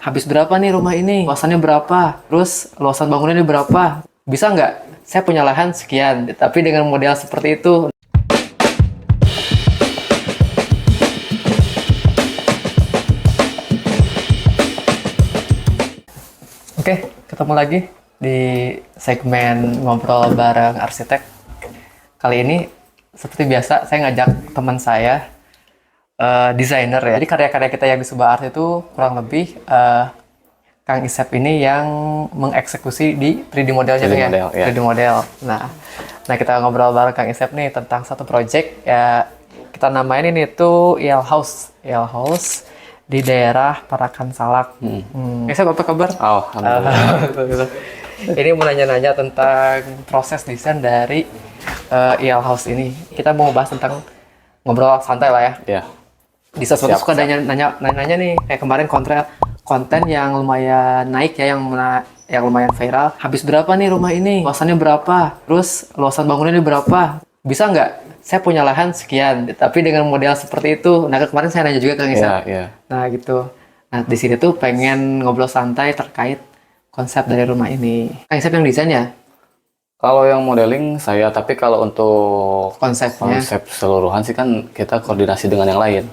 habis berapa nih rumah ini, luasannya berapa, terus luasan bangunannya berapa, bisa nggak? Saya punya lahan sekian, tapi dengan model seperti itu. Oke, ketemu lagi di segmen ngobrol bareng arsitek. Kali ini seperti biasa saya ngajak teman saya, desainer ya. Jadi karya-karya kita yang di Subah Art itu kurang lebih Kang Isep ini yang mengeksekusi di 3D modelnya 3D ya. model, ya. 3D model. Nah kita ngobrol bareng Kang Isep nih tentang satu project ya, kita namain ini tuh IL House. IL House di daerah Parakan Salak. Isep, apa kabar? Alhamdulillah. Ini mau nanya-nanya tentang proses desain dari IL House ini. Kita mau bahas tentang ngobrol santai lah ya. Ya. Di sesuatu suka nanya-nanya nih, kayak kemarin konten yang lumayan naik ya, yang lumayan viral. Habis berapa nih rumah ini? Luasannya berapa? Terus luasan bangunannya berapa? Bisa nggak? Saya punya lahan sekian, tapi dengan model seperti itu. Nah kemarin saya nanya juga ke Kang Isep. Ya. Nah gitu. Nah di sini tuh pengen ngobrol santai terkait konsep dari rumah ini. Kang Isep yang desain ya? Kalau yang modeling saya, tapi kalau untuk Konsepnya? konsep keseluruhan sih kan kita koordinasi dengan yang lain.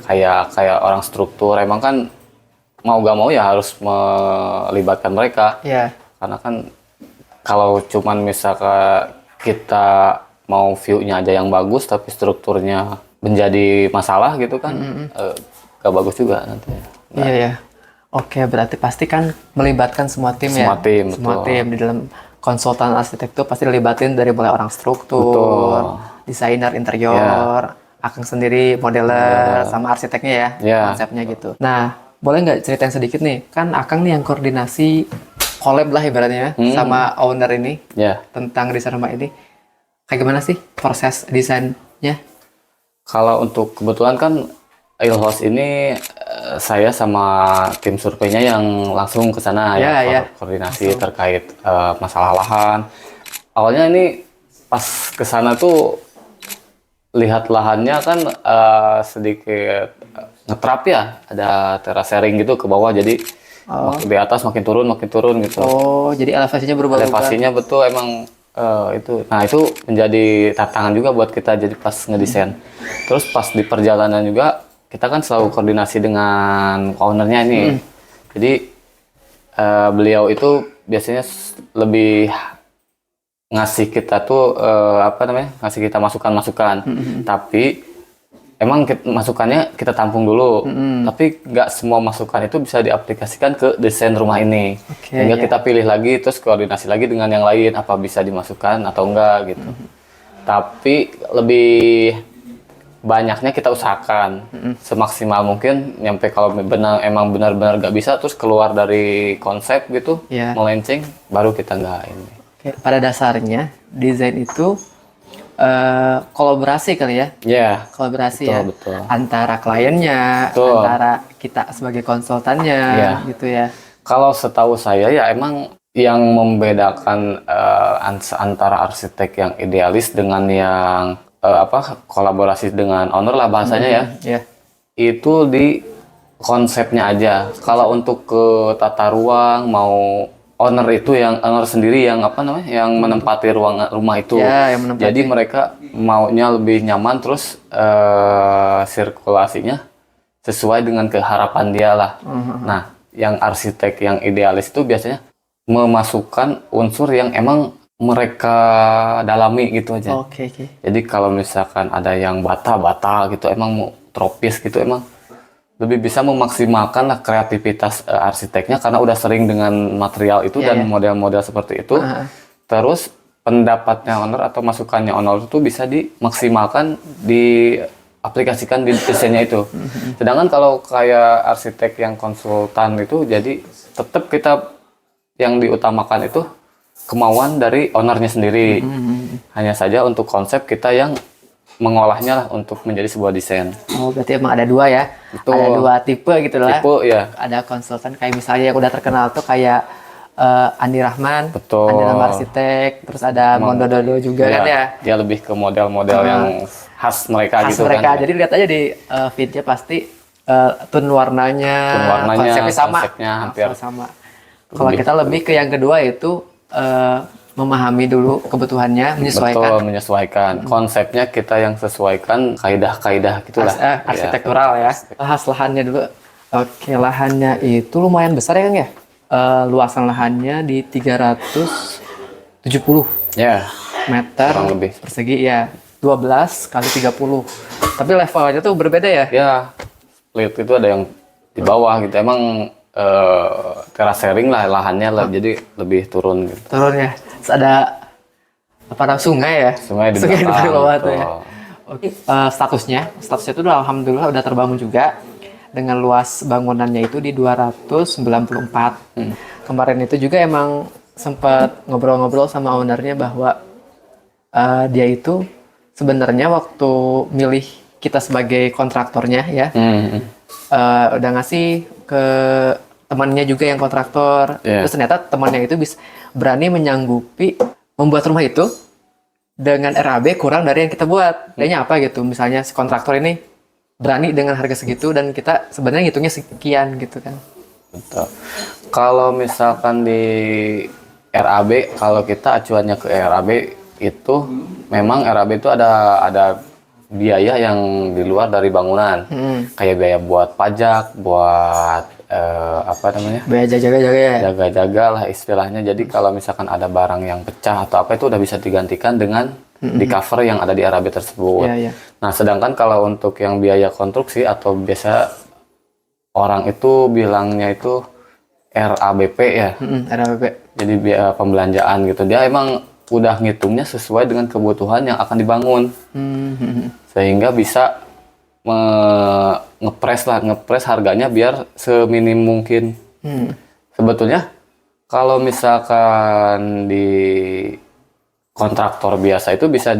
Kayak orang struktur, emang kan mau gak mau ya harus melibatkan mereka. Iya. Karena kan kalau cuman misalkan kita mau view-nya aja yang bagus tapi strukturnya menjadi masalah gitu kan, gak bagus juga nanti. Nah, Iya ya. Oke, berarti pasti kan melibatkan semua tim ya? Semua tim, Semua betul. tim. Di dalam konsultan arsitektur pasti dilibatin dari mulai orang struktur, Betul. desainer interior, Akang sendiri modeler, sama arsiteknya ya, Ya. konsepnya gitu. Nah, boleh nggak ceritain sedikit nih? Kan Akang nih yang koordinasi collab lah ibaratnya sama owner ini ya. tentang desain rumah ini. Kayak gimana sih proses desainnya? Kalau untuk kebetulan kan Il House ini saya sama tim surveinya yang langsung ke sana Ya. koordinasi terkait masalah lahan. Awalnya ini pas ke sana tuh lihat lahannya kan sedikit ngetrap ya, ada terasering gitu ke bawah, jadi di atas makin turun gitu. Oh, jadi elevasinya berubah-ubah. Elevasinya betul emang itu. Nah, itu menjadi tantangan juga buat kita jadi pas ngedesain. Terus pas di perjalanan juga kita kan selalu koordinasi dengan ownernya ini. Jadi beliau itu biasanya lebih ngasih kita tuh ngasih kita masukan-masukan. Tapi emang masukannya kita tampung dulu, tapi nggak semua masukan itu bisa diaplikasikan ke desain rumah ini. Sehingga kita pilih lagi, terus koordinasi lagi dengan yang lain, apa bisa dimasukkan atau enggak gitu. Tapi lebih banyaknya kita usahakan semaksimal mungkin, nyampe kalau emang benar-benar nggak bisa, terus keluar dari konsep gitu, melenceng, baru kita nggak ini. Oke, pada dasarnya desain itu kolaborasi kali ya? Iya. Kolaborasi Betul. Antara kliennya, Betul. antara kita sebagai konsultannya, gitu ya. Kalau setahu saya ya emang yang membedakan antara arsitek yang idealis dengan yang kolaborasi dengan owner lah bahasanya ya. Itu di konsepnya aja. Kalau untuk ke tata ruang mau owner sendiri yang yang menempati rumah itu. Ya, yang menempati. Jadi mereka maunya lebih nyaman, terus sirkulasinya sesuai dengan keharapan dia lah. Nah, yang arsitek yang idealis itu biasanya memasukkan unsur yang emang mereka dalami gitu aja. Oke. Jadi kalau misalkan ada yang bata gitu, emang mau tropis gitu, emang lebih bisa memaksimalkan lah kreativitas arsiteknya karena udah sering dengan material itu dan model-model seperti itu. Terus pendapatnya owner atau masukannya owner itu bisa dimaksimalkan, diaplikasikan di desainnya itu. Sedangkan kalau kayak arsitek yang konsultan itu, jadi tetap kita yang diutamakan itu kemauan dari ownernya sendiri. Hanya saja untuk konsep kita yang mengolahnya lah untuk menjadi sebuah desain. Oh, berarti emang ada dua ya? Betul. Ada dua tipe gitu lah. Tipe, ya. Ada konsultan kayak misalnya yang udah terkenal tuh kayak Andi Rahman, Betul. Andi Rahman Arsitek, terus ada Mondo Dodo juga kan ya? Dia lebih ke model-model yang khas mereka Khas gitu mereka. kan. Jadi lihat aja di feed-nya pasti tone warnanya, konsepnya hampir sama. Kalau kita lebih ke yang kedua itu memahami dulu kebutuhannya, menyesuaikan. Betul, menyesuaikan. Konsepnya kita yang sesuaikan kaidah-kaidah gitulah. Arsitektural ya. Bahas lahannya dulu. Oke, lahannya itu lumayan besar ya Kang ya? Luasan lahannya di 370 meter kurang lebih persegi ya. 12 kali 30. Tapi levelnya tuh berbeda ya? Ya, split itu ada yang di bawah gitu. Emang terasering lah lahannya lah, jadi lebih turun gitu. Turun ya. Terus ada apa namanya sungai ya? Sungai di belakang, belakang bawah gitu. tuh ya. Oke, statusnya itu udah alhamdulillah udah terbangun juga dengan luas bangunannya itu di 294. Kemarin itu juga emang sempat ngobrol-ngobrol sama ownernya bahwa dia itu sebenarnya waktu milih kita sebagai kontraktornya ya, udah ngasih ke temannya juga yang kontraktor. Terus ternyata temannya itu bisa berani menyanggupi membuat rumah itu dengan RAB kurang dari yang kita buat. Kayaknya apa gitu, misalnya si kontraktor ini berani dengan harga segitu dan kita sebenarnya ngitungnya sekian gitu kan. Betul. Kalau misalkan di RAB, kalau kita acuannya ke RAB itu memang RAB itu ada biaya yang di luar dari bangunan. Kayak biaya buat pajak, buat apa namanya? Biaya jaga-jaga ya. Jaga-jaga lah istilahnya. Jadi kalau misalkan ada barang yang pecah atau apa itu udah bisa digantikan dengan di cover yang ada di RAB tersebut. Nah, sedangkan kalau untuk yang biaya konstruksi atau biasa orang itu bilangnya itu RABP ya. RABP. Jadi biaya pembelanjaan gitu. Dia emang udah ngitungnya sesuai dengan kebutuhan yang akan dibangun. Sehingga bisa ngepres harganya biar seminim mungkin. Sebetulnya kalau misalkan di kontraktor biasa itu bisa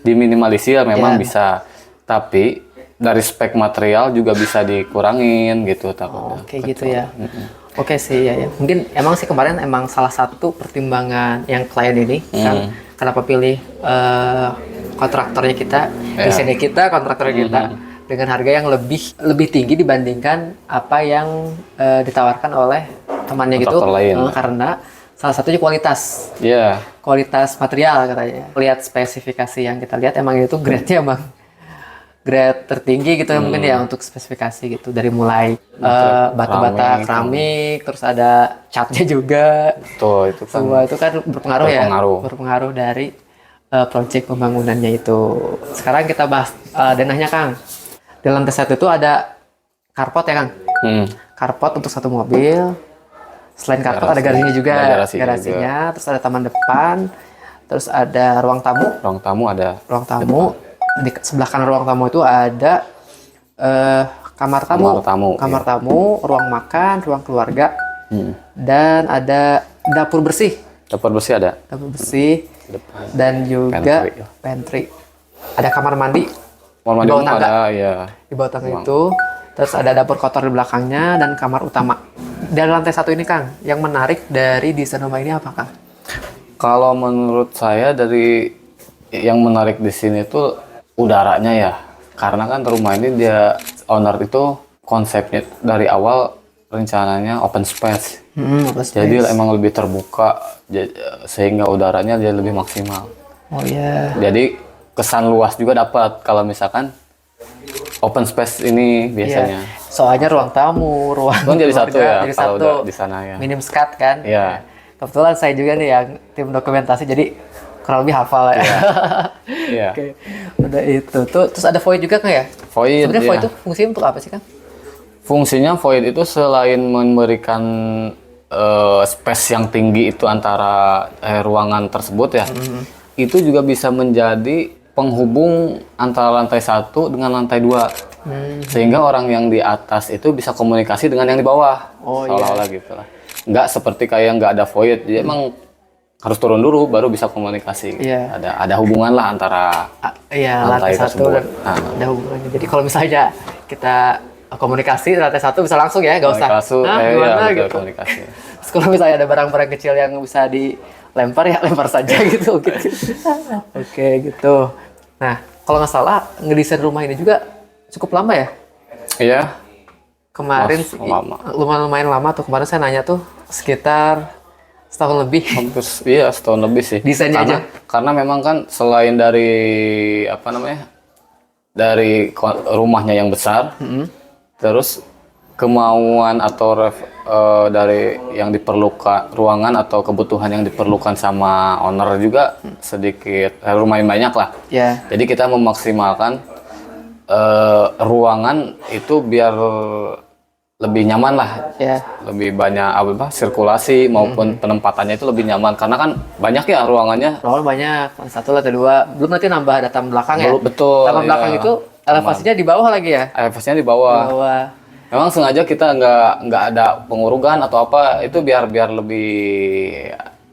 diminimalisir memang bisa, tapi dari spek material juga bisa dikurangin gitu takutnya. Oke gitu ya. Oke sih ya. Mungkin emang sih kemarin emang salah satu pertimbangan yang klien ini kan kenapa pilih kontraktornya kita, desainnya kita, kontraktornya kita dengan harga yang lebih tinggi dibandingkan apa yang ditawarkan oleh temannya gitu. Karena salah satunya kualitas. Kualitas material katanya. Lihat spesifikasi yang kita lihat emang itu grade-nya emang grade tertinggi gitu mungkin ya untuk spesifikasi gitu, dari mulai bata-bata keramik, terus ada catnya juga. Betul, itu kan semua itu kan berpengaruh dari proyek pembangunannya itu. Sekarang kita bahas denahnya Kang. Di lantai 1 itu ada carport ya Kang. Carport untuk satu mobil. Selain carport ada garasinya juga, garasinya. Terus ada taman depan, terus ada ruang tamu. Ruang tamu. Di sebelah kanan ruang tamu itu ada kamar tamu, ruang makan, ruang keluarga, dan ada dapur bersih. Dapur bersih dan juga pantry. Ada kamar mandi. Di bawah tangga. Di bawah tangga itu. Terus ada dapur kotor di belakangnya dan kamar utama. Dari lantai 1 ini Kang, yang menarik dari desain rumah ini apa Kang? Kalau menurut saya dari yang menarik di sini tuh udaranya ya, karena kan rumah ini dia owner itu konsepnya dari awal rencananya open space. Jadi emang lebih terbuka sehingga udaranya dia lebih maksimal. Jadi kesan luas juga dapat kalau misalkan open space ini biasanya. Soalnya ruang tamu, ruang jadi satu ya jadi kalau satu. udah di sana ya. Minim skat kan? Iya. Kebetulan saya juga nih yang tim dokumentasi jadi kurang lebih hafal ya. Iya. Oke. Udah itu tuh, terus ada void juga kan ya? Void. Sebenarnya void itu fungsinya untuk apa sih Kang? Fungsinya void itu selain memberikan space yang tinggi itu antara ruangan tersebut ya, itu juga bisa menjadi penghubung antara lantai 1 dengan lantai 2. Sehingga orang yang di atas itu bisa komunikasi dengan yang di bawah. Seolah-olah gitu lah. Nggak seperti kayak nggak ada void. Jadi emang harus turun dulu baru bisa komunikasi. Ada hubungan lah antara lantai 1 dan ada hubungannya. Jadi kalau misalnya kita komunikasi lantai 1 bisa langsung ya, nggak usah gimana gitu. Komunikasi. Terus kalau misalnya ada barang-barang kecil yang bisa dilempar ya lempar saja gitu. Oke gitu. Nah kalau nggak salah ngedesain rumah ini juga cukup lama ya? Iya. kemarin Mas, lama. lumayan lama tuh, kemarin saya nanya tuh sekitar setahun lebih. Hampir iya setahun lebih sih. Desainnya aja. Karena memang kan selain dari apa namanya dari rumahnya yang besar, terus kemauan atau dari yang diperlukan ruangan atau kebutuhan yang diperlukan sama owner juga sedikit lumayan banyak lah. Ya. Jadi kita memaksimalkan ruangan itu biar lebih nyaman lah, Ya. lebih banyak apa sirkulasi maupun penempatannya itu lebih nyaman karena kan banyak ya ruangannya. Ruangan banyak, satu atau dua. Belum nanti nambah ada taman belakang ya. Betul. Taman belakang iya. itu elevasinya di bawah lagi ya. Elevasinya di Di bawah. bawah. Memang sengaja kita nggak ada pengurugan atau apa itu biar lebih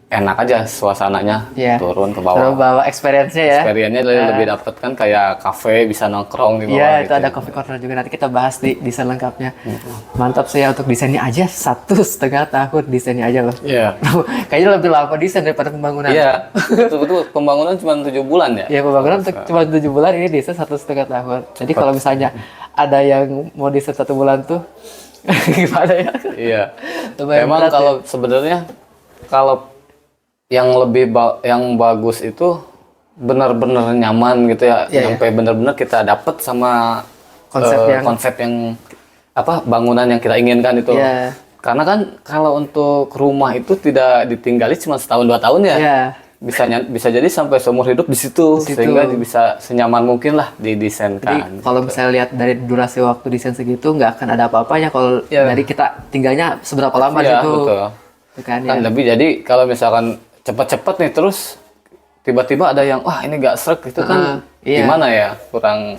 enak aja suasananya Iya. turun ke Terus bawah. bawa experience-nya ya. Experience-nya lebih dapet kan kayak kafe bisa nongkrong di bawah Iya, gitu. itu ada coffee corner juga, nanti kita bahas di desain lengkapnya. Mantap sih ya, untuk desainnya aja 1,5 tahun desainnya aja loh. Iya. Kayaknya lebih lama desain daripada pembangunan. Iya. Betul pembangunan cuma 7 bulan ya. Ya pembangunan untuk cuma 7 bulan, ini desain 1,5 tahun. Jadi kalau misalnya ada yang mau desain 1 bulan tuh gimana ya? Iya. Lumayan Memang berat kalau sebenarnya kalau yang yang bagus itu benar-benar nyaman gitu ya, Iya, sampai benar-benar kita dapat sama Konsep yang apa bangunan yang kita inginkan itu. Iya. Karena kan kalau untuk rumah itu tidak ditinggali cuma setahun 2 tahun ya. Iya. Bisa jadi sampai seumur hidup di situ, sehingga bisa senyaman mungkin lah didesainkan. Jadi kalau misalnya lihat dari durasi waktu desain segitu, nggak akan ada apa-apanya kalau Iya. dari kita tinggalnya seberapa lama Iya, situ. betul. Itu kan ya. Kan lebih jadi kalau misalkan cepat-cepat nih terus tiba-tiba ada yang wah ini gak srek itu kan iya. gimana ya kurang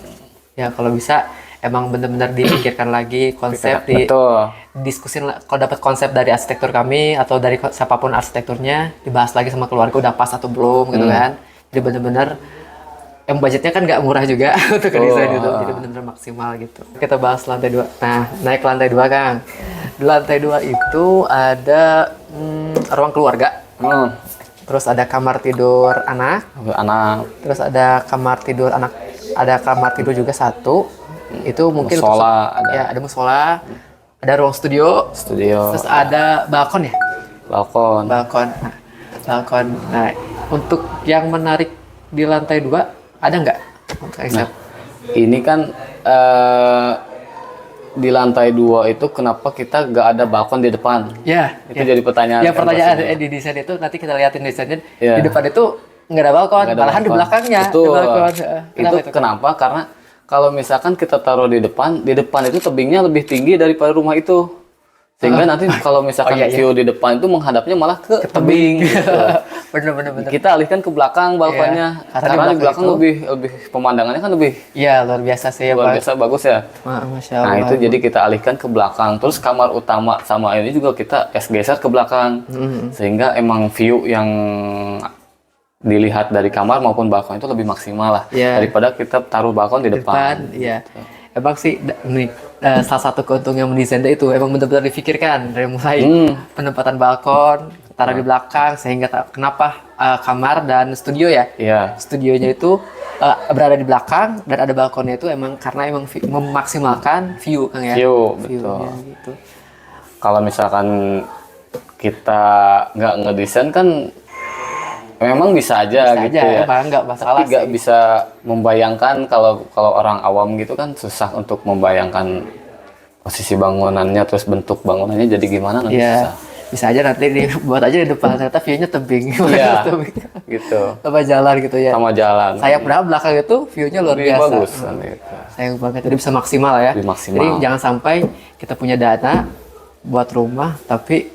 Ya kalau bisa emang benar-benar dipikirkan lagi konsep, betul. diskusin kalau dapat konsep dari arsitektur kami atau dari siapapun arsitekturnya, dibahas lagi sama keluarga udah pas atau belum gitu kan. Jadi benar-benar budgetnya kan nggak murah juga untuk desain itu, jadi benar-benar maksimal gitu. Kita bahas lantai 2. Nah, naik ke lantai 2 Kang. Di lantai 2 itu ada ruang keluarga. Terus ada kamar tidur anak. Terus ada kamar tidur anak. Ada kamar tidur juga satu. Itu mungkin musola ada. Ya, ada musola. Ada ruang studio. Terus ada balkon ya? Balkon. Balkon. Nah, balkon. Nah, untuk yang menarik di lantai 2 ada nggak? Untuk Nah, ini kan di lantai 2 itu kenapa kita nggak ada balkon di depan? Ya, Itu jadi pertanyaan. ya kan pertanyaan pastinya. di desain itu nanti kita liatin desainnya. Iya. Di depan itu nggak ada balkon, Nggak ada malahan di balkon. belakangnya. Betul. Di balkon. Itu kenapa? Karena kalau misalkan kita taruh di depan itu tebingnya lebih tinggi daripada rumah itu. Sehingga nanti kalau misalkan view di depan itu menghadapnya malah ke tebing. Gitu. Bener. Kita alihkan ke belakang balkonnya. Iya, Karena di belakang lebih pemandangannya kan lebih Iya, luar biasa sih ya, luar Pak. biasa bagus ya. Masya Nah Allah. itu jadi kita alihkan ke belakang. Terus kamar utama sama ini juga kita geser ke belakang. Sehingga emang view yang dilihat dari kamar maupun balkon itu lebih maksimal lah. Iya. Daripada kita taruh balkon di depan. Iya. Emang sih nih salah satu keuntungan mendesain itu emang benar-benar dipikirkan dari mulai penempatan balkon, taruh di belakang, sehingga kenapa kamar dan studio ya. Iya. Studionya itu berada di belakang dan ada balkonnya itu emang karena emang memaksimalkan view Kang ya. View, betul. View-nya gitu. Kalau misalkan kita nggak ngedesain kan memang bisa aja Bisa gitu aja, ya. emang nggak masalah Tapi nggak sih. bisa membayangkan kalau orang awam gitu kan susah untuk membayangkan posisi bangunannya terus bentuk bangunannya jadi gimana nanti Iya. susah. Bisa aja nanti dibuat aja di depan, ternyata view-nya tebing. Iya. Tebing. Gitu. Sama jalan gitu ya. Sama jalan. Sayap belakang itu view-nya luar Lebih biasa. bagus kan gitu. Sayang banget, jadi bisa maksimal ya. Lebih maksimal. Jadi jangan sampai kita punya dana buat rumah tapi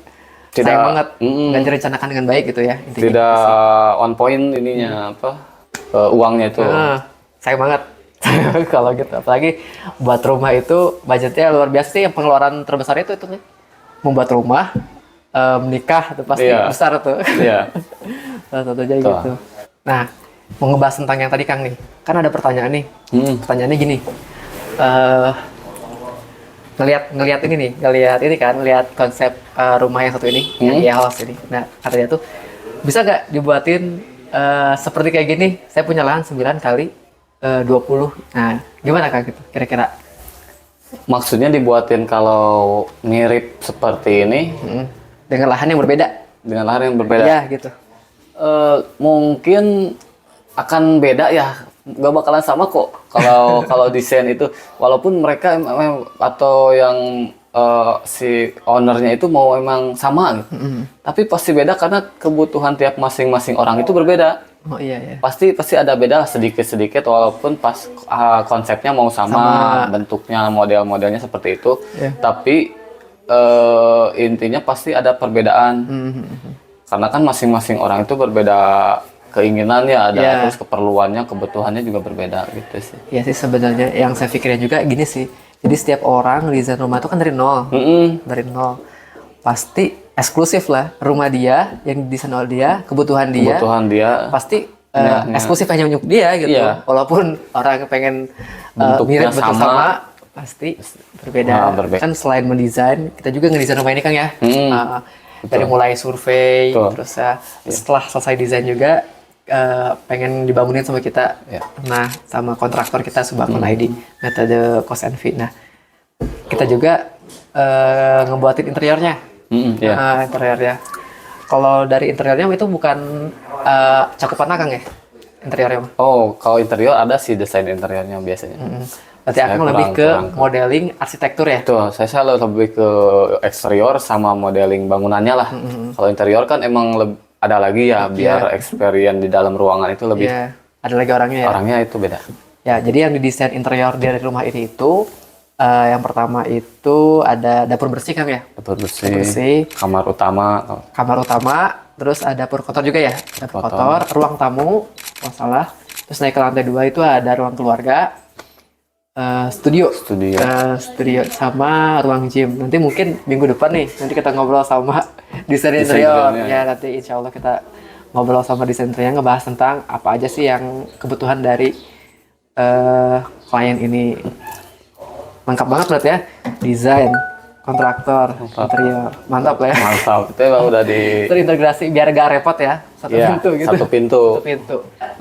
Tidak- sayang banget nggak direncanakan dengan baik gitu ya. Intinya Tidak gitu sih. on point ininya apa uangnya itu. Sayang banget kalau gitu. Apalagi buat rumah itu budgetnya luar biasa sih. Yang pengeluaran terbesar itu nih. Membuat rumah, menikah itu pasti Iya. besar tuh. Iya. Salah satunya gitu. Nah, mau ngebahas tentang yang tadi Kang nih. Kan ada pertanyaan nih. Pertanyaannya gini. Ngelihat ini kan, ngelihat konsep rumah yang satu ini, yang house ini. Nah, katanya tuh bisa nggak dibuatin seperti kayak gini? Saya punya lahan 9 kali 20. Nah, gimana Kang gitu? Kira-kira Maksudnya dibuatin kalau mirip seperti ini Dengan lahan yang berbeda. dengan lahan yang berbeda. Iya gitu. Mungkin akan beda ya, nggak bakalan sama kok kalau kalau desain itu, walaupun mereka atau yang si ownernya itu mau emang sama gitu, tapi pasti beda karena kebutuhan tiap masing-masing orang itu berbeda. Oh iya ya. Pasti ada beda lah sedikit walaupun pas konsepnya mau sama, bentuknya model-modelnya seperti itu, tapi intinya pasti ada perbedaan. Karena kan masing-masing orang itu berbeda keinginannya, ada terus keperluannya, kebutuhannya juga berbeda gitu sih. Iya sih sebenarnya yang saya pikirin juga gini sih. Jadi setiap orang desain rumah itu kan dari nol. Dari nol. Pasti eksklusif lah rumah dia, yang desain oleh dia, kebutuhan dia. Pasti eksklusif hanya untuk dia gitu. Iya. Walaupun orang pengen bentuknya mirip bentuk sama, pasti berbeda. Kan selain mendesain, kita juga ngedesain rumah ini Kang ya. Dari mulai survei, terus setelah selesai desain juga pengen dibangunin sama kita. Nah, sama kontraktor kita Subakon ID, metode cost and fee. Nah, kita juga ngebuatin interiornya. Interiornya. Kalau dari interiornya itu bukan cakupan Kang ya? Interiornya. Oh, kalau interior ada sih desain interiornya biasanya. Berarti Akang lebih ke modeling arsitektur ya? Tuh, saya lebih ke eksterior sama modeling bangunannya lah. Kalau interior kan emang ada lagi ya, biar experience di dalam ruangan itu lebih. Ada lagi orangnya ya? Orangnya itu beda. Ya, jadi yang didesain interior dari rumah ini itu, yang pertama itu ada dapur bersih Kang ya? Dapur bersih, kamar utama, terus ada dapur kotor juga ya? Dapur kotor, ruang tamu, masalah. Terus naik ke lantai 2 itu ada ruang keluarga, studio sama ruang gym. Nanti mungkin minggu depan nih, nanti kita ngobrol sama desain interior. Ya, nanti insya Allah kita ngobrol sama desain interior, ngebahas tentang apa aja sih yang kebutuhan dari klien ini. Lengkap banget berarti ya, desain, kontraktor, interior, mantap lah ya. Mantap, itu emang udah terintegrasi biar gak repot ya, pintu gitu. Satu pintu.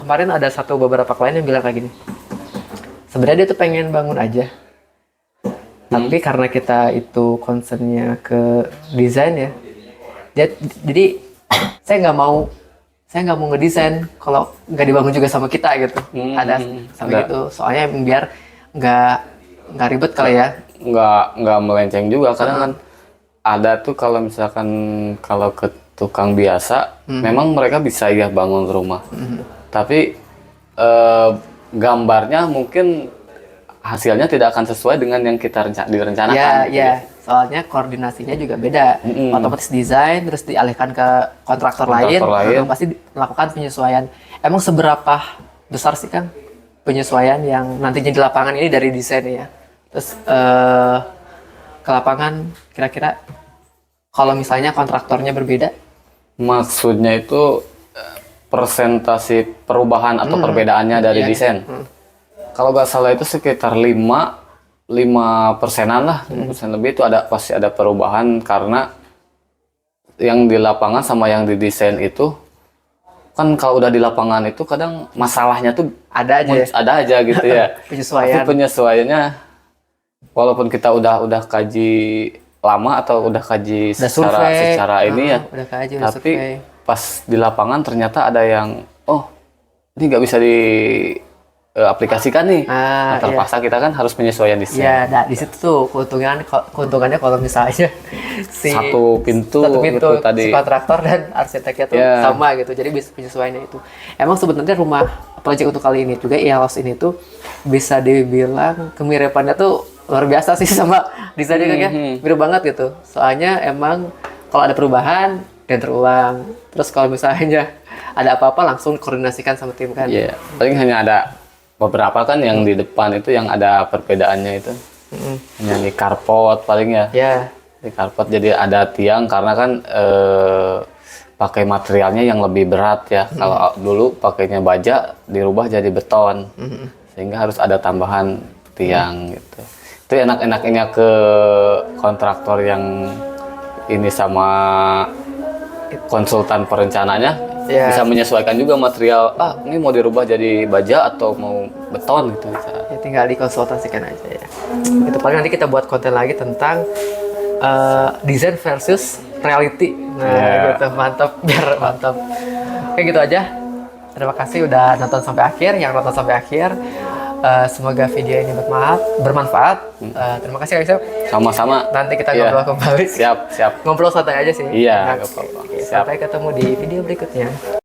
Kemarin ada beberapa klien yang bilang kayak gini, sebenarnya dia tuh pengen bangun aja, tapi karena kita itu concernnya ke desain ya, jadi saya nggak mau ngedesain kalau nggak dibangun juga sama kita gitu. Ada gitu, soalnya biar nggak ribet kali ya. Nggak melenceng juga, kadang kan ada tuh kalau misalkan kalau ke tukang biasa, memang mereka bisa ya bangun rumah, tapi gambarnya mungkin hasilnya tidak akan sesuai dengan yang kita direncanakan. Iya. Soalnya koordinasinya juga beda. Otomatis desain terus dialihkan ke kontraktor lain. Pasti melakukan penyesuaian. Emang seberapa besar sih Kang penyesuaian yang nantinya di lapangan ini dari desain ya? Terus ke lapangan kira-kira kalau misalnya kontraktornya berbeda? Maksudnya itu persentase perubahan atau perbedaannya dari desain. Kalau nggak salah itu sekitar 5%-an lah, 5% lebih itu pasti ada perubahan, karena yang di lapangan sama yang di desain itu kan kalau udah di lapangan itu kadang masalahnya tuh ada aja gitu ya. Penyesuaian. Tapi penyesuaiannya walaupun kita udah kaji lama atau udah kaji secara ini ya, tapi pas di lapangan ternyata ada yang ini nggak bisa diaplikasikan nih. Terpaksa kita kan harus penyesuaian di sini. Iya, di situ tuh keuntungannya kalau misalnya satu pintu gitu, si kontraktor dan arsiteknya tuh sama gitu. Jadi bisa penyesuaiannya itu. Emang sebenarnya rumah proyek untuk kali ini juga IALOS ini tuh bisa dibilang kemiripannya tuh luar biasa sih sama desainnya kan ya. Mirip banget gitu. Soalnya emang kalau ada perubahan dan terulang. Terus kalau misalnya ada apa-apa langsung koordinasikan sama tim kan. Iya, paling hanya ada beberapa kan yang di depan itu yang ada perbedaannya itu. Hanya di carport paling ya. Iya. Di carport jadi ada tiang karena kan pakai materialnya yang lebih berat ya. Kalau dulu pakainya baja dirubah jadi beton. Sehingga harus ada tambahan tiang gitu. Itu enak-enaknya ke kontraktor yang ini sama konsultan perencananya, Ya. Bisa menyesuaikan juga material. Ini mau dirubah jadi baja atau mau beton gitu. Bisa. Ya, tinggal dikonsultasikan aja ya. Itu paling nanti kita buat konten lagi tentang desain versus reality. Nah, gitu mantap, biar mantap. Oke, gitu aja. Terima kasih udah nonton sampai akhir, yang nonton sampai akhir. Semoga video ini bermanfaat. Terima kasih Kak Isep. Sama-sama. Nanti kita Iya. ngobrol kembali. Siap. Ngobrol santai aja sih. Iya, Nah, nggak apa-apa. oke, Siap. sampai ketemu di video berikutnya.